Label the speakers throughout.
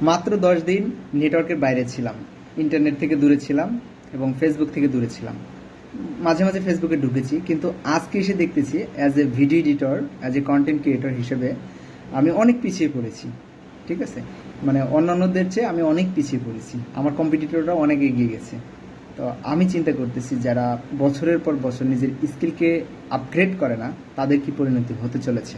Speaker 1: মাত্র 10 দিন নেটওয়ার্কের বাইরে ছিলাম, ইন্টারনেট থেকে দূরে ছিলাম এবং ফেসবুক থেকে দূরে ছিলাম। মাঝে মাঝে ফেসবুকে ঢুকেছি, কিন্তু আজকে এসে দেখতেছি as a video editor, as a content creator হিসেবে আমি অনেক পিছিয়ে পড়েছি। ঠিক আছে, মানে অন্যান্যদের চেয়ে আমি অনেক পিছিয়ে পড়েছি, আমার কম্পিটিটররা অনেক এগিয়ে গেছে। তো আমি চিন্তা করতেছি যারা বছরের পর বছর নিজের স্কিলকে আপগ্রেড করে না তাদের কি পরিণতি হতে চলেছে।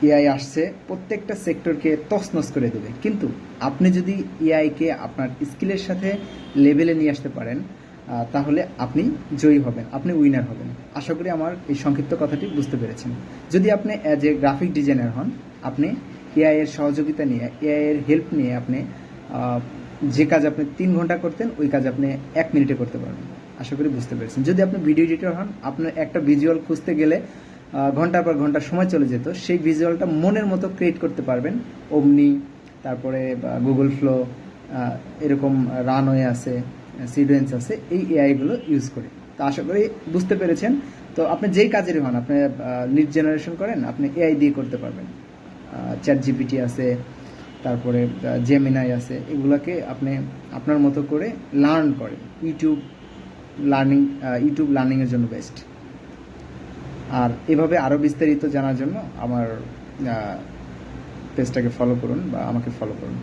Speaker 1: এআই আসছে, প্রত্যেকটা সেক্টরকে তছনছ করে দেবে, কিন্তু আপনি যদি এআইকে আপনার স্কিলের সাথে লেভেলে নিয়ে আসতে পারেন তাহলে আপনি জয়ী হবেন, আপনি উইনার হবেন। আশা করি আমার এই সংক্ষিপ্ত কথাটি বুঝতে পেরেছেন। যদি আপনি অ্যাজ এ গ্রাফিক ডিজাইনার হন, আপনি এআই এর সহযোগিতা নিয়ে, এআই এর হেল্প নিয়ে আপনি যে কাজ আপনি 3 ঘন্টা করতেন ওই কাজ আপনি 1 মিনিটে করতে পারবেন। আশা করি বুঝতে পেরেছেন। যদি আপনি ভিডিও এডিটর হন, আপনার একটা ভিজুয়াল খুঁজতে গেলে ঘন্টার পর ঘন্টা সময় চলে যেত, সেই ভিজুয়ালটা মনের মতো ক্রিয়েট করতে পারবেন ওমনি, তারপরে গুগল ফ্লো, এরকম রানওয়ে আছে, সিডোয়েন্স আছে, এই এআইগুলো ইউজ করে। তো আশা করি বুঝতে পেরেছেন। তো আপনি যেই কাজেরই হন, আপনি লিড জেনারেশন করেন, আপনি এআই দিয়ে করতে পারবেন। চ্যাট জিপিটি আছে, তারপরে জেমিনাই আছে, এগুলোকে আপনি আপনার মতো করে লার্ন করেন। ইউটিউব লার্নিংয়ের জন্য বেস্ট। আর এভাবে আরও বিস্তারিত জানার জন্য আমার পেজটাকে ফলো করুন বা আমাকে ফলো করুন।